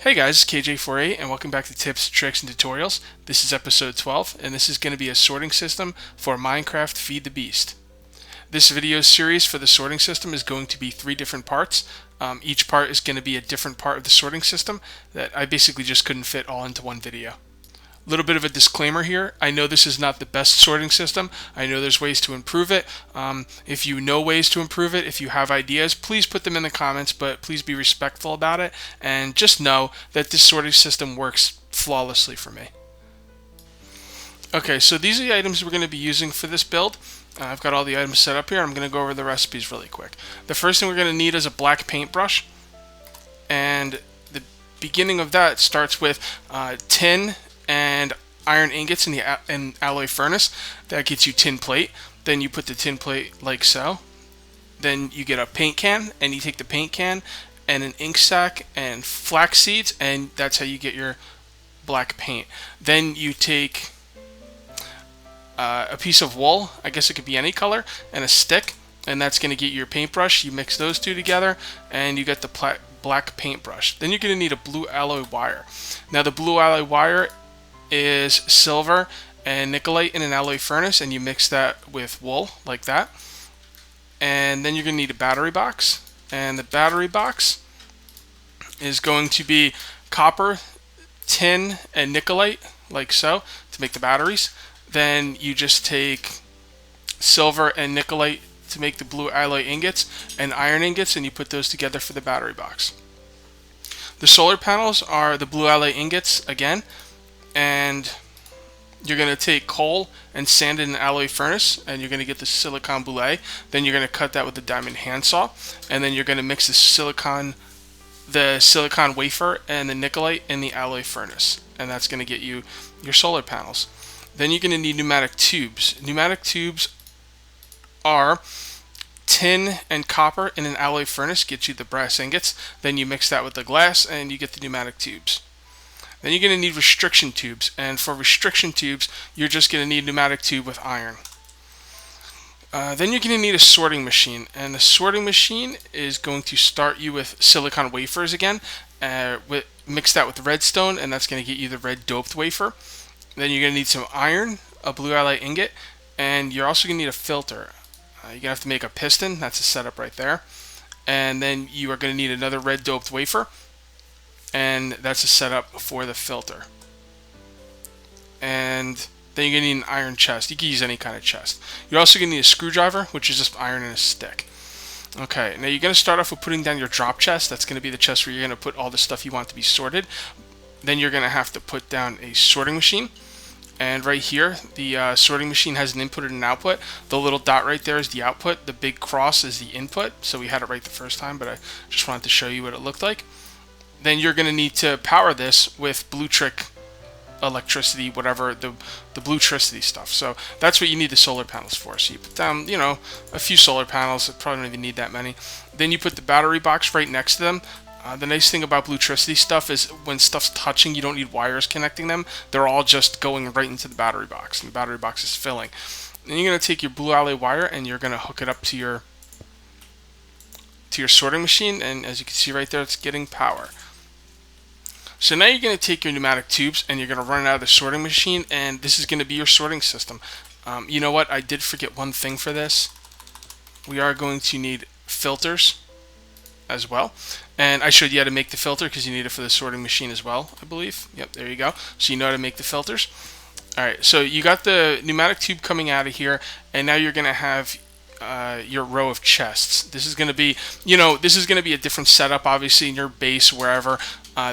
Hey guys, it's KJ48 and welcome back to Tips, Tricks, and Tutorials. This is episode 12 and this is going to be a sorting system for Minecraft Feed the Beast. This video series for the sorting system is going to be 3 different parts. Each part is going to be a different part of the sorting system that I basically just couldn't fit all into one video. A little bit of a disclaimer here. I know this is not the best sorting system. I know there's ways to improve it. If you know ways to improve it, if you have ideas, please put them in the comments, but please be respectful about it. And just know that this sorting system works flawlessly for me. Okay, so these are the items we're going to be using for this build. I've got all the items set up here. I'm going to go over the recipes really quick. The first thing we're going to need is a black paintbrush. And the beginning of that starts with tin and iron ingots in the alloy furnace. That gets you tin plate. Then you put the tin plate like so. Then you get a paint can, and you take the paint can and an ink sac and flax seeds, and that's how you get your black paint. Then you take a piece of wool, I guess it could be any color, and a stick, and that's going to get your paintbrush. You mix those two together, and you get the black paintbrush. Then you're going to need a blue alloy wire. Now the blue alloy wire is silver and nickelite in an alloy furnace, and you mix that with wool like that. And then you're going to need a battery box, and the battery box is going to be copper, tin, and nickelite like so to make the batteries. Then you just take silver and nickelite to make the blue alloy ingots and iron ingots, and you put those together for the battery box. The solar panels are the blue alloy ingots again, and you're going to take coal and sand in an alloy furnace, and you're going to get the silicon boulet. Then you're going to cut that with the diamond handsaw, and then you're going to mix the silicon wafer and the nickelite in the alloy furnace, and that's going to get you your solar panels. Then you're going to need pneumatic tubes. Pneumatic tubes are tin and copper in an alloy furnace, get you the brass ingots. Then you mix that with the glass, and you get the pneumatic tubes. Then you're going to need restriction tubes, and for restriction tubes, you're just going to need pneumatic tube with iron. Then you're going to need a sorting machine, and the sorting machine is going to start you with silicon wafers again. Mix that with redstone, and that's going to get you the red doped wafer. Then you're going to need some iron, a blue alloy ingot, and you're also going to need a filter. You're going to have to make a piston. That's a setup right there. And then you are going to need another red doped wafer, and that's a setup for the filter. And then you're going to need an iron chest. You can use any kind of chest. You're also going to need a screwdriver, which is just iron and a stick. Okay, now you're going to start off with putting down your drop chest. That's going to be the chest where you're going to put all the stuff you want to be sorted. Then you're going to have to put down a sorting machine. And right here, the sorting machine has an input and an output. The little dot right there is the output. The big cross is the input. So we had it right the first time, but I just wanted to show you what it looked like. Then you're going to need to power this with blue trick electricity, whatever, the blue-tricity stuff. So that's what you need the solar panels for. So you put down, a few solar panels. You probably don't even need that many. Then you put the battery box right next to them. The nice thing about blue-tricity stuff is when stuff's touching, you don't need wires connecting them. They're all just going right into the battery box, and the battery box is filling. Then you're going to take your blue alloy wire, and you're going to hook it up to your sorting machine, and as you can see right there, it's getting power. So now you're going to take your pneumatic tubes, and you're going to run it out of the sorting machine, and this is going to be your sorting system. You know what? I did forget one thing for this. We are going to need filters as well. And I showed you how to make the filter because you need it for the sorting machine as well, I believe. Yep, there you go. So you know how to make the filters. Alright, so you got the pneumatic tube coming out of here, and now you're going to have your row of chests. This is going to be, this is going to be a different setup, obviously, in your base, wherever.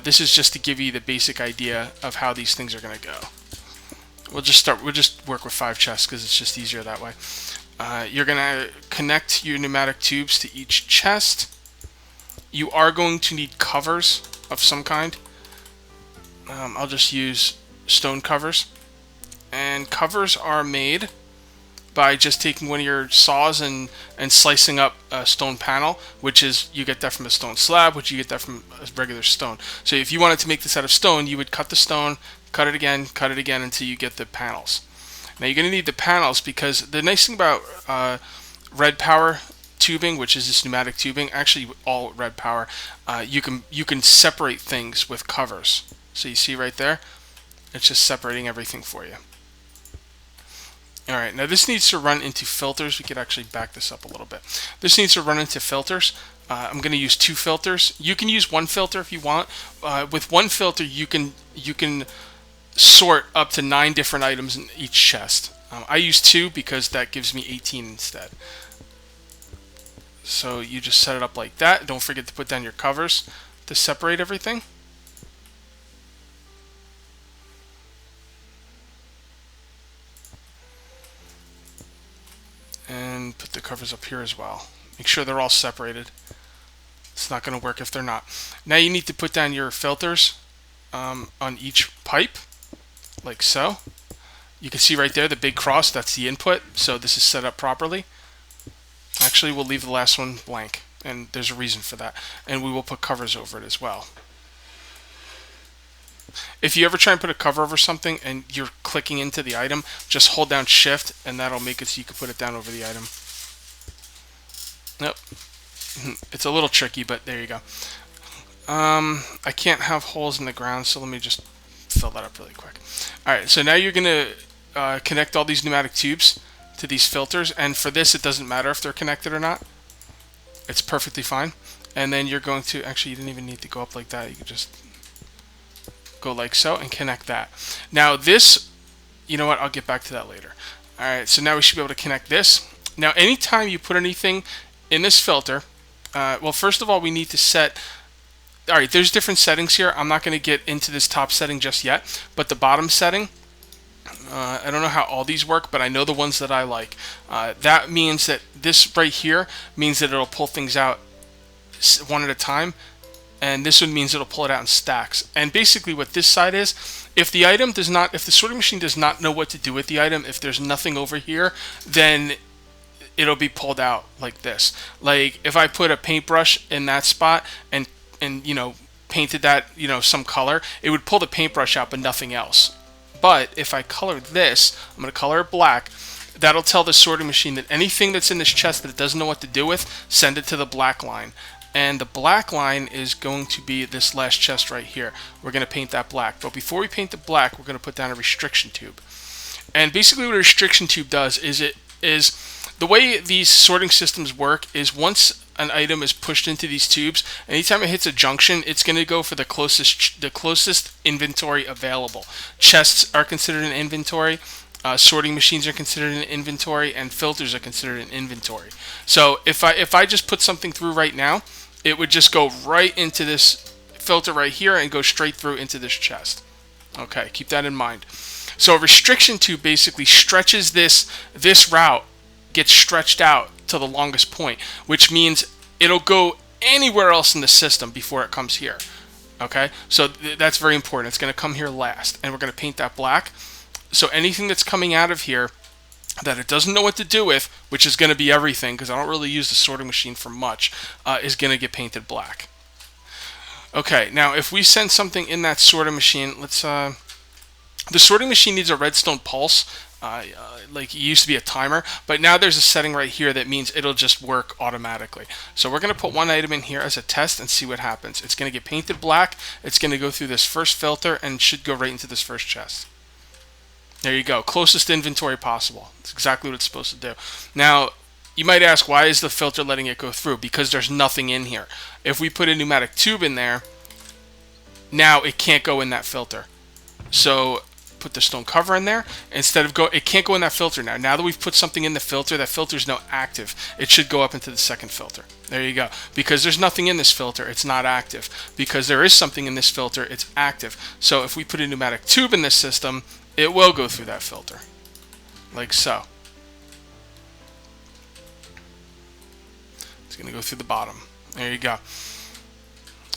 This is just to give you the basic idea of how these things are going to go. We'll just work with 5 chests because it's just easier that way. You're going to connect your pneumatic tubes to each chest. You are going to need covers of some kind. I'll just use stone covers. And covers are made by just taking one of your saws and slicing up a stone panel, which is, you get that from a stone slab, which you get that from a regular stone. So if you wanted to make this out of stone, you would cut the stone, cut it again until you get the panels. Now you're going to need the panels because the nice thing about red power tubing, which is this pneumatic tubing, actually all red power, you can separate things with covers. So you see right there, it's just separating everything for you. Alright, now this needs to run into filters. We could actually back this up a little bit. This needs to run into filters. I'm going to use 2 filters. You can use 1 filter if you want. With 1 filter, you can sort up to 9 different items in each chest. I use 2 because that gives me 18 instead. So you just set it up like that. Don't forget to put down your covers to separate everything. And put the covers up here as well. Make sure they're all separated. It's not going to work if they're not. Now you need to put down your filters on each pipe, like so. You can see right there the big cross, that's the input, so this is set up properly. Actually, we'll leave the last one blank, and there's a reason for that. And we will put covers over it as well. If you ever try and put a cover over something and you're clicking into the item, just hold down shift and that'll make it so you can put it down over the item. Nope. It's a little tricky, but there you go. I can't have holes in the ground, so let me just fill that up really quick. Alright, so now you're going to connect all these pneumatic tubes to these filters, and for this it doesn't matter if they're connected or not. It's perfectly fine. And then you're going to, actually you didn't even need to go up like that, you could just go like so and connect that. Now this, you know what, I'll get back to that later. Alright, so now we should be able to connect this. Now anytime you put anything in this filter, well first of all we need to set, alright, there's different settings here. I'm not going to get into this top setting just yet, but the bottom setting, I don't know how all these work, but I know the ones that I like. That means that this right here means that it'll pull things out one at a time, and this one means it'll pull it out in stacks. And basically what this side is, if the item does not, if the sorting machine does not know what to do with the item, if there's nothing over here, then it'll be pulled out like this. Like if I put a paintbrush in that spot and you know painted that, you know, some color, it would pull the paintbrush out but nothing else. But if I color this, I'm going to color it black, that'll tell the sorting machine that anything that's in this chest that it doesn't know what to do with, send it to the black line. And the black line is going to be this last chest right here. We're going to paint that black. But before we paint the black, we're going to put down a restriction tube. And basically what a restriction tube does is the way these sorting systems work is once an item is pushed into these tubes, anytime it hits a junction, it's going to go for the closest inventory available. Chests are considered an inventory, sorting machines are considered an inventory, and filters are considered an inventory. So if I just put something through right now, it would just go right into this filter right here and go straight through into this chest. Okay, keep that in mind. So a restriction tube basically stretches this route, gets stretched out to the longest point, which means it'll go anywhere else in the system before it comes here. Okay, so that's very important. It's going to come here last, and we're going to paint that black. So anything that's coming out of here that it doesn't know what to do with, which is going to be everything, because I don't really use the sorting machine for much, is going to get painted black. Okay, now if we send something in that sorting machine, let's the sorting machine needs a redstone pulse. Like it used to be a timer, but now there's a setting right here that means it'll just work automatically. So we're going to put one item in here as a test and see what happens. It's going to get painted black, it's going to go through this first filter, and should go right into this first chest. There you go, closest inventory possible. That's exactly what it's supposed to do. Now you might ask, why is the filter letting it go through? Because there's nothing in here. If we put a pneumatic tube in there, now it can't go in that filter. So put the stone cover in there. Instead of it can't go in that filter now. Now that we've put something in the filter, that filter is now active. It should go up into the second filter. There you go. Because there's nothing in this filter, it's not active. Because there is something in this filter, it's active. So if we put a pneumatic tube in this system, it will go through that filter. Like so. It's going to go through the bottom. There you go.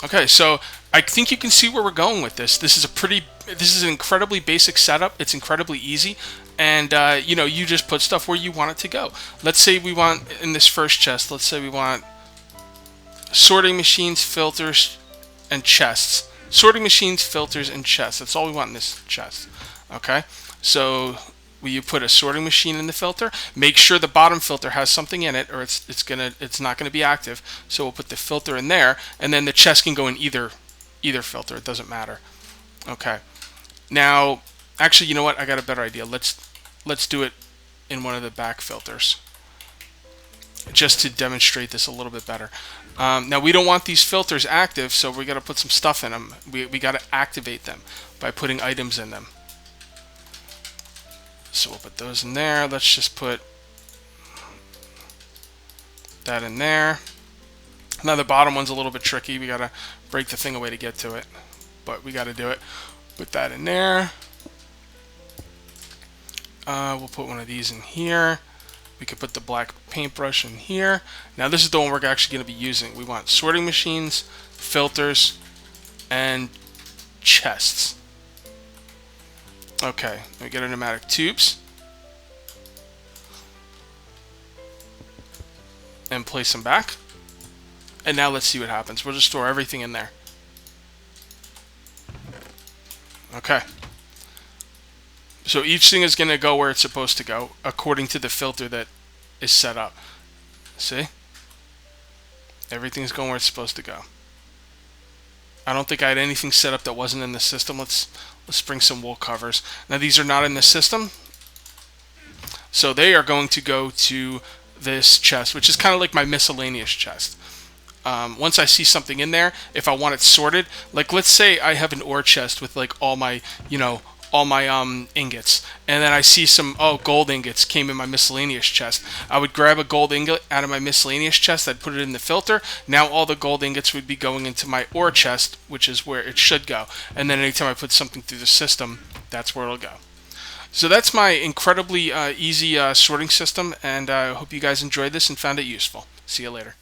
Okay, so I think you can see where we're going with this. This is an incredibly basic setup. It's incredibly easy, and you know, you just put stuff where you want it to go. Let's say we want in this first chest. Let's say we want sorting machines, filters, and chests. Sorting machines, filters, and chests. That's all we want in this chest. Okay, so where you put a sorting machine in the filter. Make sure the bottom filter has something in it, or it's not gonna be active. So we'll put the filter in there, and then the chest can go in either filter. It doesn't matter. Okay. Now, actually, you know what? I got a better idea. Let's do it in one of the back filters, just to demonstrate this a little bit better. Now, we don't want these filters active, so we got to put some stuff in them. We got to activate them by putting items in them. So we'll put those in there. Let's just put that in there. Now the bottom one's a little bit tricky. We got to break the thing away to get to it, but we got to do it. Put that in there. We'll put one of these in here. We could put the black paintbrush in here. Now this is the one we're actually going to be using. We want sorting machines, filters, and chests. Okay, we get our pneumatic tubes. And place them back. And now let's see what happens. We'll just store everything in there. Okay. So each thing is going to go where it's supposed to go, according to the filter that is set up. See? Everything's going where it's supposed to go. I don't think I had anything set up that wasn't in the system. Let's bring some wool covers. Now these are not in the system, so they are going to go to this chest, which is kind of like my miscellaneous chest. Once I see something in there, if I want it sorted, like let's say I have an ore chest with like all my, all my ingots, and then I see some gold ingots came in my miscellaneous chest. I would grab a gold ingot out of my miscellaneous chest, I'd put it in the filter. Now all the gold ingots would be going into my ore chest, which is where it should go. And then anytime I put something through the system, that's where it'll go. So that's my incredibly easy sorting system, and I hope you guys enjoyed this and found it useful. See you later.